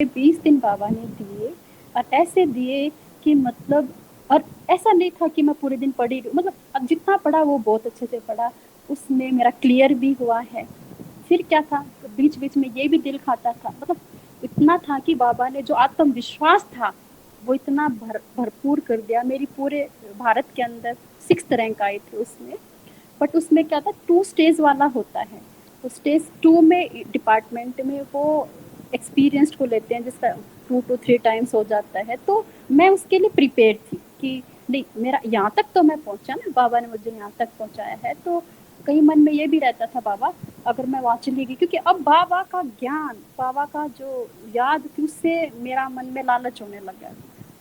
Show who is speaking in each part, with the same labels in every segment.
Speaker 1: 20 दिन बाबा ने दिए, और ऐसे दिए कि मतलब, और ऐसा नहीं था कि मैं पूरे दिन पढ़ी, मतलब अब जितना पढ़ा वो बहुत अच्छे से पढ़ा, उसमें मेरा क्लियर भी हुआ है। फिर क्या था, बीच बीच में ये भी दिल खाता था, मतलब इतना था कि बाबा ने जो आत्मविश्वास था वो इतना भरपूर कर दिया। मेरी पूरे भारत के अंदर 6th रैंक आई थी उसमें। बट उसमें क्या था, 2 स्टेज वाला होता है। तो स्टेज 2 में डिपार्टमेंट में वो एक्सपीरियंस्ड को लेते हैं, जिसका 2 to 3 टाइम्स हो जाता है। तो मैं उसके लिए प्रिपेयर थी कि नहीं, मेरा यहाँ तक तो मैं पहुँचा ना, बाबा ने मुझे यहाँ तक पहुँचाया है। तो कहीं मन में ये भी रहता था, बाबा अगर मैं वहाँ चली गई, क्योंकि अब बाबा का ज्ञान, बाबा का जो याद थी, उससे मेरा मन में लालच होने लगा।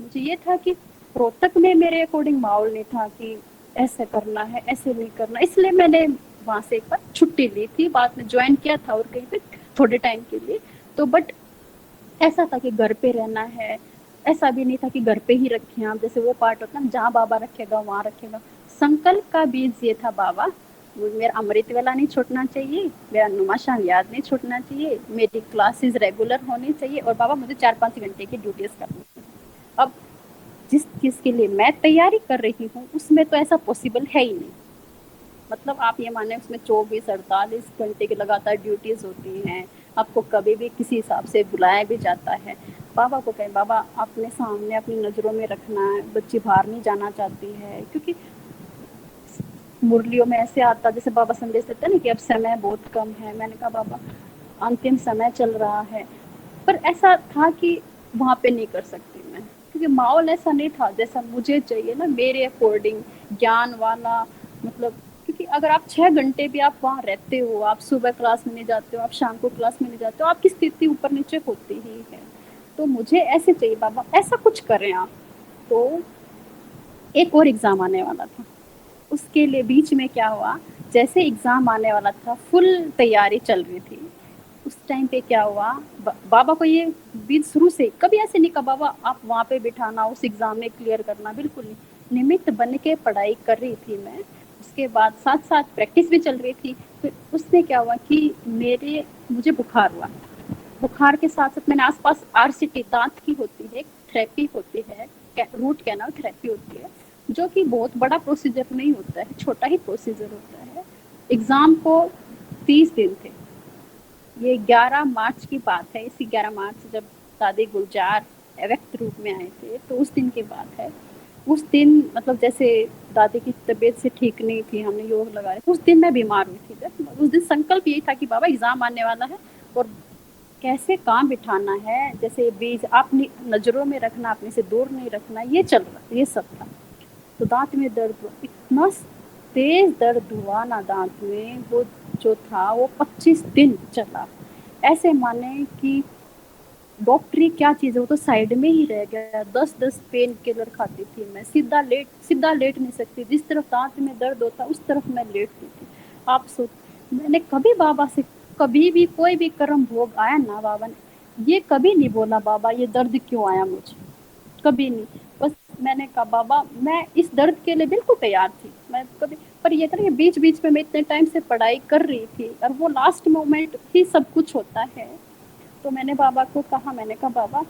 Speaker 1: मुझे ये था कि रोहतक में मेरे अकॉर्डिंग माहौल नहीं था कि ऐसे करना है, ऐसे नहीं करना, इसलिए मैंने वहाँ से एक बार छुट्टी ली थी, बाद में ज्वाइन किया था और कहीं पे थोड़े टाइम के लिए। तो बट ऐसा था कि घर पे रहना है, ऐसा भी नहीं था कि घर पे ही रखें आप, जैसे वो पार्ट होता है जहाँ बाबा रखेगा वहाँ रखेगा। संकल्प का बीज ये था, बाबा मेरा अमृत वेला नहीं छूटना चाहिए, मेरा नुमाशान याद नहीं छूटना चाहिए, मेरी क्लासेस रेगुलर होनी चाहिए, और बाबा मुझे 4-5 घंटे की ड्यूटीज करनी है। अब जिस चीज़ के लिए मैं तैयारी कर रही हूँ उसमें तो ऐसा पॉसिबल है ही नहीं। मतलब आप ये माने उसमें 24-48 घंटे की लगातार ड्यूटीज होती हैं, आपको कभी भी किसी हिसाब से बुलाया भी जाता है। बाबा को कहें, बाबा अपने सामने अपनी नज़रों में रखना है, बच्ची बाहर नहीं जाना चाहती है, क्योंकि मुरलियों में ऐसे आता जैसे बाबा संदेश देते हैं ना कि अब समय बहुत कम है। मैंने कहा बाबा अंतिम समय चल रहा है, पर ऐसा था कि वहाँ पे नहीं कर सकती मैं, क्योंकि माहौल ऐसा नहीं था जैसा मुझे चाहिए ना, मेरे अकॉर्डिंग ज्ञान वाला। मतलब क्योंकि अगर आप 6 घंटे भी आप वहाँ रहते हो, आप सुबह क्लास में नहीं जाते हो, आप शाम को क्लास में नहीं जाते हो, आपकी स्थिति ऊपर नीचे होती ही है। तो मुझे ऐसे चाहिए बाबा, ऐसा कुछ करें आप। तो एक और एग्ज़ाम आने वाला था, उसके लिए बीच में क्या हुआ, जैसे एग्ज़ाम आने वाला था, फुल तैयारी चल रही थी। उस टाइम पे क्या हुआ, बाबा को ये बीच शुरू से कभी ऐसे नहीं कहा बाबा आप वहाँ पे बिठाना, उस एग्ज़ाम में क्लियर करना, बिल्कुल नहीं। निमित्त बन के पढ़ाई कर रही थी मैं, उसके बाद साथ साथ प्रैक्टिस भी चल रही थी। फिर उसमें क्या हुआ कि मुझे बुखार हुआ। बुखार के साथ साथ मैंने आसपास आरसीटी दांत की होती है, थेरेपी होती है, रूट कैनाल थेरेपी होती है, जो कि बहुत बड़ा प्रोसीजर नहीं होता है, छोटा ही प्रोसीजर होता है। एग्ज़ाम को 30 दिन थे। ये 11 मार्च की बात है। इसी 11 मार्च जब दादी गुलजार व्यक्त रूप में आए थे, तो उस दिन की बात है। उस दिन मतलब जैसे दादी की तबीयत से ठीक नहीं थी, हमने योग लगाए, उस दिन मैं बीमार हुई थी। उस दिन संकल्प यही था कि बाबा एग्ज़ाम आने वाला है और कैसे काम बिठाना है, जैसे बीज अपनी नज़रों में रखना, अपने से दूर नहीं रखना, ये चल रहा, ये सब था। तो दांत में दर्द हुआ, इतना तेज दर्द हुआ ना दांत में, वो जो था वो 25 दिन चला। ऐसे माने कि डॉक्टरी क्या चीज़ है, वो तो साइड में ही रह गया। 10-10 पेन किलर खाती थी मैं, सीधा लेट नहीं सकती, जिस तरफ दांत में दर्द होता उस तरफ मैं लेटती थी। आप सोच, मैंने कभी बाबा से, कभी भी कोई भी कर्म भोग आया ना, बाबा ने ये कभी नहीं बोला बाबा ये दर्द क्यों आया मुझे, कभी नहीं। बस मैंने कहा बाबा मैं इस दर्द के लिए बिल्कुल तैयार थी, मैं कभी, पर ये था कि बीच बीच में मैं इतने टाइम से पढ़ाई कर रही थी और वो लास्ट मोमेंट ही सब कुछ होता है। तो मैंने बाबा को कहा, मैंने कहा बाबा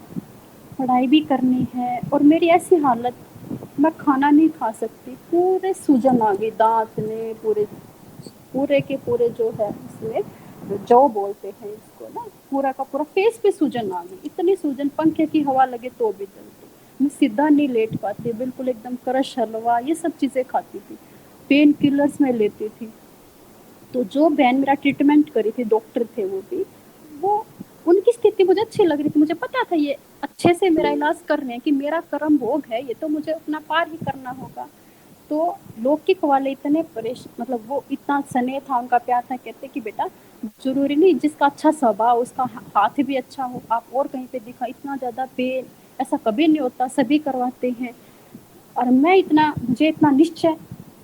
Speaker 1: पढ़ाई भी करनी है और मेरी ऐसी हालत, मैं खाना नहीं खा सकती, पूरे सूजन आ गई दांत में, पूरे पूरे के पूरे जो है इसमें जौ बोलते हैं इसको ना, पूरा का पूरा फेस पे सूजन आ गई, इतनी सूजन पंखे की हवा लगे तो भी जलती, मैं सीधा नहीं लेट पाती, बिल्कुल एकदम क्रश हलवा ये सब चीज़ें खाती थी, पेन किलर्स में लेती थी। तो जो बहन मेरा ट्रीटमेंट करी थी, डॉक्टर थे वो भी, वो उनकी स्थिति मुझे अच्छी लग रही थी, मुझे पता था ये अच्छे से मेरा इलाज कर रहे हैं, कि मेरा कर्म भोग है ये, तो मुझे अपना पार ही करना होगा। तो लौकिक वाले इतने मतलब वो इतना स्नेह था, उनका प्यार था, कहते कि बेटा जरूरी नहीं जिसका अच्छा स्वभाव उसका हाथ भी अच्छा हो, आप और कहीं पे दिखा, इतना ज़्यादा पेन ऐसा कभी नहीं होता, सभी करवाते हैं। और मैं इतना, मुझे इतना निश्चय,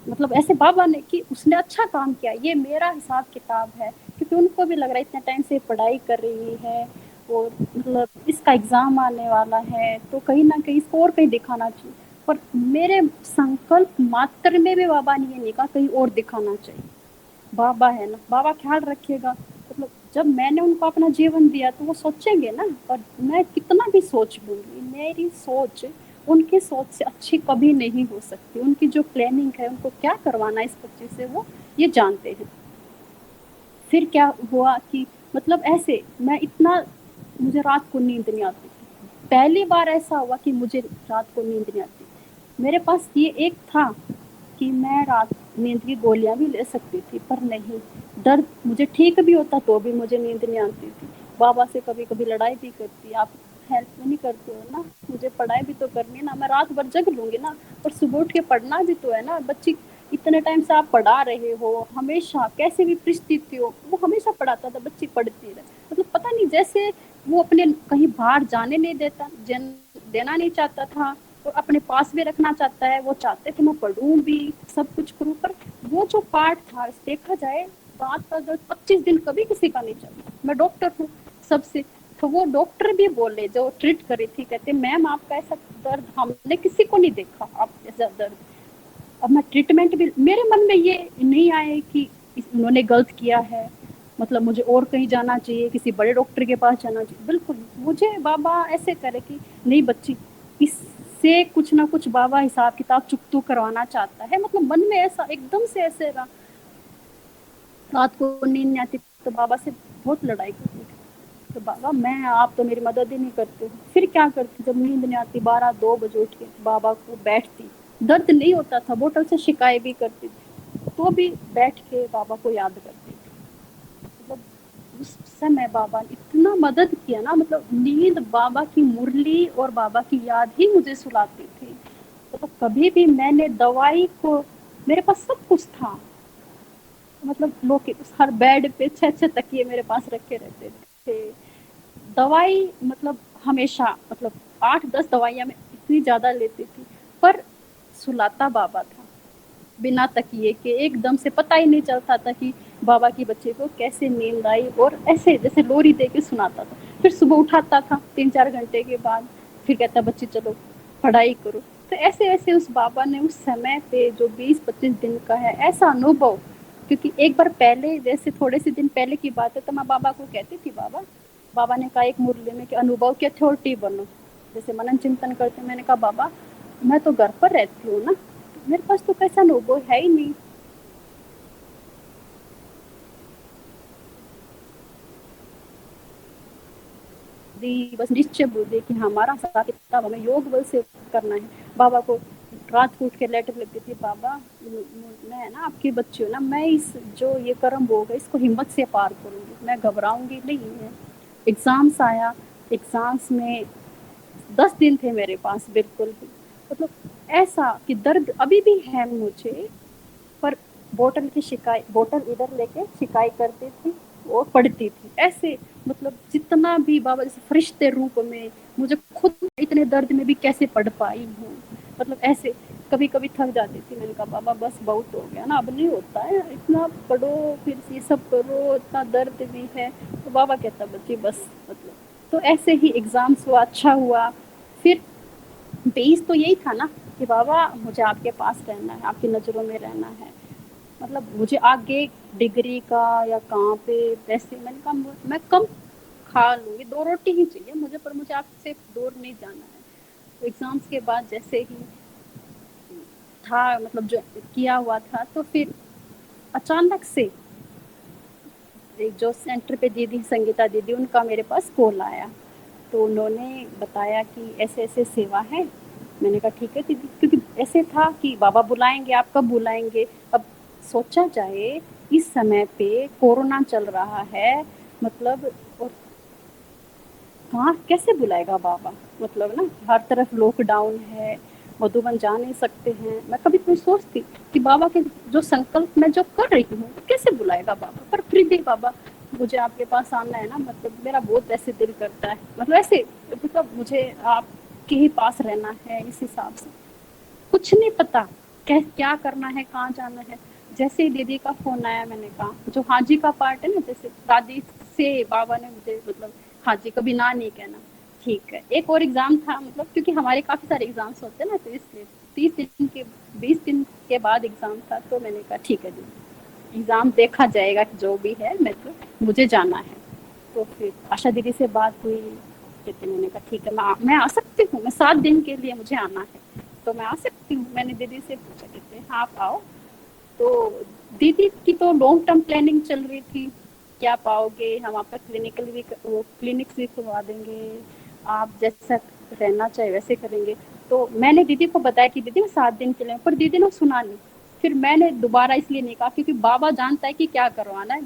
Speaker 1: मतलब ऐसे बाबा ने कि उसने अच्छा काम किया, ये मेरा हिसाब किताब है, क्योंकि उनको भी लग रहा है इतने टाइम से पढ़ाई कर रही है और मतलब इसका एग्ज़ाम आने वाला है, तो कहीं ना कहीं इसको और कहीं दिखाना चाहिए। पर मेरे संकल्प मात्र में भी बाबा ने ये नहीं कहा कहीं और दिखाना चाहिए, बाबा है ना, बाबा ख्याल रखिएगा, मतलब जब मैंने उनको अपना जीवन दिया तो वो सोचेंगे ना, और मैं कितना भी सोच लूँगी, मेरी सोच उनकी सोच से अच्छी कभी नहीं हो सकती। उनकी जो प्लानिंग है, उनको क्या करवाना है इस बच्चे से, वो ये जानते हैं। फिर क्या हुआ कि मतलब ऐसे मैं इतना, मुझे रात को नींद नहीं आती थी। पहली बार ऐसा हुआ कि मुझे रात को नींद नहीं आती। मेरे पास ये एक था कि मैं रात नींद की गोलियां भी ले सकती थी, पर नहीं, दर्द मुझे ठीक भी होता तो भी मुझे नींद नहीं आती थी। बाबा से कभी कभी लड़ाई भी करती, आप हेल्प नहीं करते हो ना, मुझे पढ़ाई भी तो करनी है ना, मैं रात भर जग लूंगी ना, और सुबह उठ के पढ़ना भी तो है ना। बच्ची इतने टाइम से आप पढ़ा रहे हो, हमेशा कैसे भी परिस्थिति हो, वो हमेशा पढ़ाता था, बच्ची पढ़ती रहे। मतलब पता नहीं, जैसे वो अपने कहीं बाहर जाने नहीं देता, देना नहीं चाहता था, और अपने पास भी रखना चाहता है। वो चाहते थे मैं पढ़ूं भी, सब कुछ करूं, पर वो जो पार्ट था, देखा जाए बात का दर्द 25 दिन कभी किसी का नहीं चला। मैं डॉक्टर हूँ सबसे, तो वो डॉक्टर भी बोले जो ट्रीट करी थी, कहते मैम आपका ऐसा दर्द हमने किसी को नहीं देखा, आप ऐसा दर्द। अब मैं ट्रीटमेंट भी, मेरे मन में ये नहीं आए कि उन्होंने गलत किया है, मतलब मुझे और कहीं जाना चाहिए, किसी बड़े डॉक्टर के पास जाना चाहिए। बिल्कुल मुझे बाबा ऐसे करे कि नहीं बच्ची, इससे कुछ ना कुछ बाबा हिसाब किताब चुकतू करवाना चाहता है। मतलब मन में ऐसा एकदम से ऐसे रहा। रात को नींद नहीं आती तो बाबा से बहुत लड़ाई करती थी, तो बाबा मैं, आप तो मेरी मदद ही नहीं करते। फिर क्या करती, जब नींद नहीं आती 12-2 बजे उठ के बाबा को बैठती, दर्द नहीं होता था, बोतल से शिकायत भी करती थी, तो भी बैठ के बाबा को याद करती थी। मतलब उस समय बाबा ने इतना मदद किया ना, मतलब नींद बाबा की मुरली और बाबा की याद ही मुझे सुलाती थी। तो कभी भी मैंने दवाई को, मेरे पास सब कुछ था, मतलब लोग हर बेड पे 6-6 तकिए मेरे पास रखे रहते थे। दवाई मतलब हमेशा, मतलब 8-10 दवाइयाँ मैं इतनी ज़्यादा लेती थी, पर सुलाता बाबा था बिना तकिए के, एकदम से पता ही नहीं चलता था कि बाबा की बच्चे को कैसे नींद आई, और ऐसे जैसे लोरी दे के सुनाता था। फिर सुबह उठाता था 3-4 घंटे के बाद, फिर कहता बच्ची चलो पढ़ाई करो। तो ऐसे ऐसे उस बाबा ने उस समय पे जो 20-25 दिन का है ऐसा अनुभव, क्योंकि एक बार पहले, जैसे थोड़े से दिन पहले की बात है, तो मैं बाबा को कहती थी बाबा, बाबा ने कहा एक मुरली में कि अनुभव की अथॉरिटी बनो, जैसे मनन चिंतन करते। मैंने कहा बाबा मैं तो घर पर रहती हूँ ना, मेरे पास तो कैसा अनुभव है ही नहीं। बस निश्चय बुद्धि कि हमारा हिसाब किताब हमें योग बल से करना है। बाबा को रात को उठ के लेटर लगती थी, बाबा मैं ना आपकी बच्ची हूँ ना, मैं इस जो ये कर्म होगा इसको हिम्मत से पार करूंगी, मैं घबराऊंगी नहीं है। एग्जाम्स आया, एग्जाम्स में 10 दिन थे मेरे पास, बिल्कुल भी मतलब ऐसा कि दर्द अभी भी है मुझे, पर बोतल की शिकायत, बोतल इधर लेके शिकायत करती थी और पढ़ती थी ऐसे। मतलब जितना भी बाबा जैसे फरिश्ते रूप में, मुझे खुद इतने दर्द में भी कैसे पढ़ पाई हूँ, मतलब ऐसे। कभी कभी थक जाती थी, मैंने कहा बाबा बस बहुत हो गया ना, अब नहीं होता है, इतना पढ़ो फिर ये सब करो, इतना दर्द भी है। तो बाबा कहता बच्ची बस, मतलब तो ऐसे ही एग्जाम्स हुआ, अच्छा हुआ। फिर बेस तो यही था ना कि बाबा मुझे आपके पास रहना है, आपकी नज़रों में रहना है, मतलब मुझे आगे डिग्री का या कहाँ पे पैसे, मैंने कहा मैं कम खा लूँगी, 2 रोटी ही चाहिए मुझे, पर मुझे आपसे दूर नहीं जाना है। तो एग्ज़ाम्स के बाद जैसे ही था, मतलब जो किया हुआ था, तो फिर अचानक से एक जो सेंटर पे दीदी संगीता दीदी, उनका मेरे पास कॉल आया। तो उन्होंने बताया कि ऐसे ऐसे सेवा है। मैंने कहा ठीक है दीदी, क्योंकि ऐसे था कि बाबा बुलाएंगे, आप कब बुलाएंगे। अब सोचा जाए इस समय पे कोरोना चल रहा है, मतलब और कहाँ कैसे बुलाएगा बाबा, मतलब ना हर तरफ लॉकडाउन है, मधुबन जा नहीं सकते हैं। मैं कभी तो सोचती कि बाबा के जो संकल्प मैं जो कर रही हूँ कैसे बुलाएगा बाबा, पर फिर भी बाबा मुझे आपके पास आना है ना, मतलब मेरा बहुत ऐसे दिल करता है, मतलब ऐसे, मतलब मुझे आपके ही पास रहना है, इस हिसाब से कुछ नहीं पता क्या करना है, कहाँ जाना है। जैसे ही दीदी का फोन आया, मैंने कहा जो हाजी का पार्ट है ना, जैसे दादी से बाबा ने मुझे, मतलब हाजी कभी ना नहीं कहना। ठीक है, एक और एग्जाम था, मतलब क्योंकि हमारे काफी सारे एग्जाम्स होते हैं ना, तो इसलिए 30 दिन के 20 दिन के बाद एग्जाम था। तो मैंने कहा ठीक है दीदी, एग्जाम देखा जाएगा कि जो भी है, मैं तो मुझे जाना है। तो फिर आशा दीदी से बात हुई, कहते मैंने कहा ठीक है मैं आ सकती हूँ, मैं 7 दिन के लिए मुझे आना है तो मैं आ सकती हूँ। मैंने दीदी से पूछा, कहते हाँ आप आओ। तो दीदी की तो लॉन्ग टर्म प्लानिंग चल रही थी, क्या पाओगे हम आपका क्लिनिकल भी क्लिनिक्स भी खुलवा देंगे, आप जैसा रहना चाहे वैसे करेंगे। तो मैंने दीदी को बताया कि दीदी मैं 7 दिन के लिए, पर दीदी ने सुना नहीं। फिर मैंने दोबारा इसलिए नहीं कहा क्योंकि बाबा जानता है कि क्या करवाना है,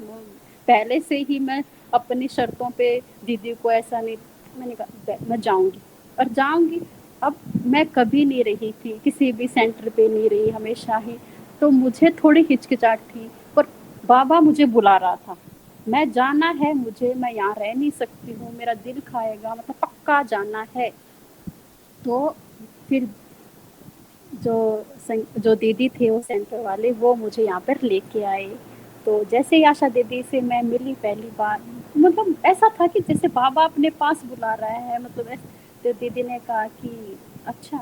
Speaker 1: पहले से ही मैं अपनी शर्तों पे दीदी को ऐसा नहीं, मैंने कहा मैं जाऊंगी और जाऊंगी। अब मैं कभी नहीं रही थी किसी भी सेंटर पे, नहीं रही हमेशा ही, तो मुझे थोड़ी हिचकिचाहट थी, पर बाबा मुझे बुला रहा था, मैं जाना है मुझे, मैं यहाँ रह नहीं सकती हूँ, मेरा दिल खाएगा, मतलब पक्का जाना है। तो फिर जो जो दीदी थे वो सेंटर वाले, वो मुझे यहाँ पर लेके आए। तो जैसे ही आशा दीदी से मैं मिली पहली बार, मतलब ऐसा था कि जैसे बाबा अपने पास बुला रहा है, मतलब तो दीदी ने कहा कि अच्छा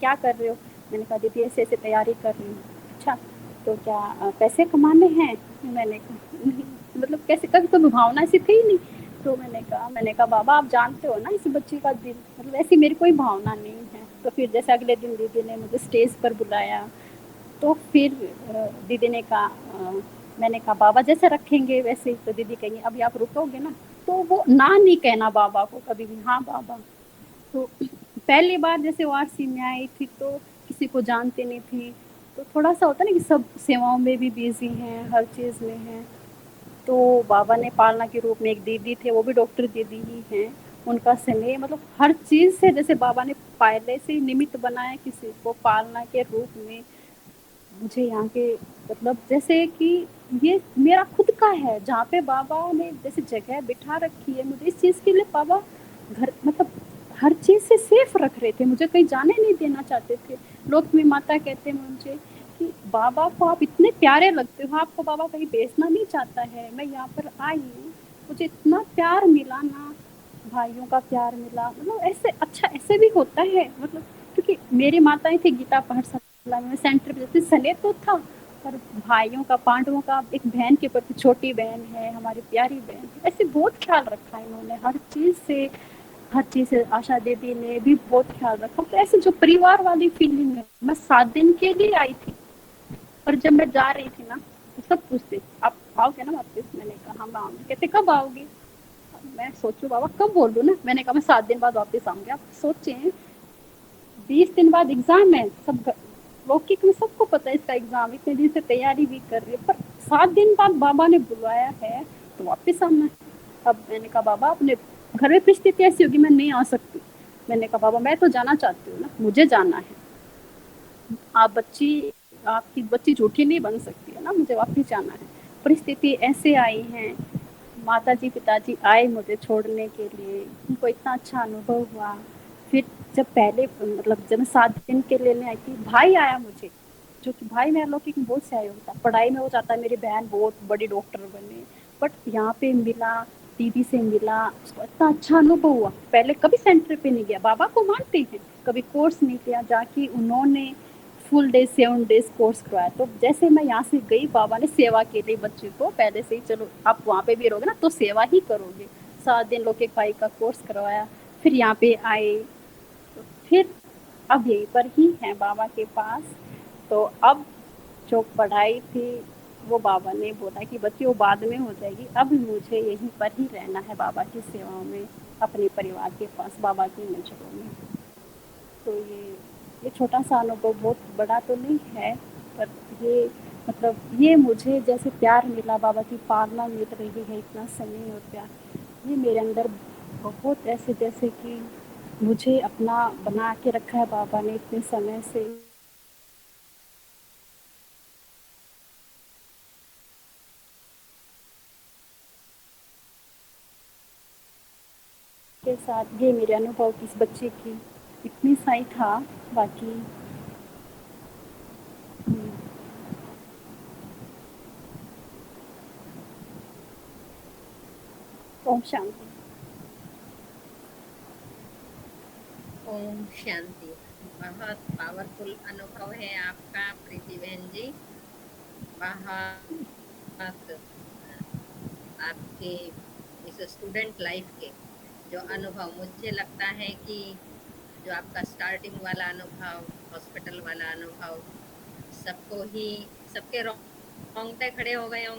Speaker 1: क्या कर रहे हो, मैंने कहा दीदी ऐसे ऐसे तैयारी कर रही हूँ। अच्छा तो क्या पैसे कमाने हैं, मैंने कहा नहीं, मतलब कैसे, कभी तो भावना ऐसी थी ही नहीं। तो मैंने कहा बाबा आप जानते हो ना इस बच्ची का दिल, मतलब ऐसी मेरी कोई भावना नहीं है। तो फिर जैसे अगले दिन दीदी ने मुझे स्टेज पर बुलाया, तो फिर दीदी ने कहा मैंने कहा बाबा जैसे रखेंगे वैसे ही। तो दीदी कहेंगे अभी आप रुकोगे ना, तो वो ना नहीं कहना बाबा को कभी भी, हाँ बाबा। तो पहली बार जैसे वारसी में आई थी तो किसी को जानती नहीं थी, तो थोड़ा सा होता ना कि सब सेवाओं में भी बिजी हैं, हर चीज़ में हैं। तो बाबा ने पालना के रूप में एक दीदी थे, वो भी डॉक्टर दीदी ही हैं, उनका स्नेह, मतलब हर चीज़ से जैसे बाबा ने पहले से निमित्त बनाया किसी को पालना के रूप में, मुझे यहाँ के, मतलब जैसे कि ये मेरा खुद का है, जहाँ पे बाबा ने जैसे जगह बिठा रखी है, मुझे इस चीज़ के लिए बाबा घर, मतलब हर चीज़ से सेफ रख रहे थे, मुझे कहीं जाने नहीं देना चाहते थे। लोग में माता कहते हैं मुझे कि बाबा को आप इतने प्यारे लगते हो, आपको बाबा कहीं भेजना नहीं चाहता है। मैं यहाँ पर आई हूँ, मुझे इतना प्यार मिला ना, भाइयों का प्यार मिला, मतलब ऐसे अच्छा ऐसे भी होता है, मतलब क्योंकि मेरी माताएं थी गीता पाठशाला में, सेंटर पे जैसे स्नेह तो था, पर भाइयों का, पांडवों का, एक बहन के प्रति, छोटी बहन है हमारी प्यारी बहन, ऐसे बहुत ख्याल रखा है इन्होंने हर चीज से, हर चीज से। आशा दीदी ने भी बहुत ख्याल रखा, तो ऐसे जो परिवार वाली फीलिंग है। मैं 7 दिन के लिए आई थी, और जब मैं जा रही थी ना तो सब पूछते आप आओगे ना वापस, मैंने कहा हाँ मैं आऊंगी, कहते कब आओगी, मैं सोचू बाबा कब बोल दूं ना, मैंने कहा मैं 7 दिन बाद वापस आऊंगी। आप सोचे 20 दिन बाद एग्जाम है, सब लौकिक में सबको पता है इसका एग्जाम, इतने दिन से तैयारी भी कर रही है, पर 7 दिन बाद बाबा ने बुलाया है तो वापस आना है। अब मैंने कहा बाबा अपने घर में परिस्थिति ऐसी होगी मैं नहीं आ सकती, मैंने कहा बाबा मैं तो जाना चाहती हूँ ना, मुझे जाना है, आप बच्ची, आपकी बच्ची झूठी नहीं बन सकती है ना, मुझे वापस जाना है। परिस्थिति ऐसे आई है, माता जी पिताजी आए मुझे छोड़ने के लिए, उनको इतना अच्छा अनुभव हुआ। फिर जब पहले, मतलब जब मैं 7 दिन के लेने आई थी, भाई आया मुझे, जो कि भाई मेरा लौकिक में बहुत सहयोग था, पढ़ाई में वो चाहता है मेरी बहन बहुत बड़ी डॉक्टर बने, बट यहाँ पे मिला, दीदी से मिला, उसको इतना अच्छा अनुभव हुआ, पहले कभी सेंटर पे नहीं गया, बाबा को मानते हैं, कभी कोर्स नहीं किया, जाके उन्होंने फुल डे 7 डेज कोर्स करवाया। तो जैसे मैं यहाँ से गई, बाबा ने सेवा के लिए बच्चे को पहले से ही, चलो आप वहाँ पे भी रहोगे ना तो सेवा ही करोगे, 7 दिन लोग एक भाई का कोर्स करवाया, फिर यहाँ पे आए, तो फिर अब यहीं पर ही हैं बाबा के पास। तो अब जो पढ़ाई थी वो बाबा ने बोला कि बच्ची वो बाद में हो जाएगी, अब मुझे यहीं पर ही रहना है बाबा की सेवाओं में, अपने परिवार के पास, बाबा की नजरों में। तो ये छोटा सा अनुभव बहुत बड़ा तो नहीं है, पर ये, मतलब ये मुझे जैसे प्यार मिला, बाबा की पालना मिल रही है, इतना स्नेह और प्यार, ये मेरे अंदर बहुत ऐसे, जैसे कि मुझे अपना बना के रखा है बाबा ने इतने समय से, के साथ ये मेरे अनुभव इस बच्चे की इतनी सही था। बाकी ओम शांति।
Speaker 2: ओम शांति। बहुत पावरफुल अनुभव है आपका प्रीति बहन जी। बहुत आपके इस स्टूडेंट लाइफ के जो अनुभव, मुझे लगता है कि जो आपका स्टार्टिंग वाला अनुभव, हॉस्पिटल वाला अनुभव, सबको ही सबके रोंगटे खड़े हो गए होंगे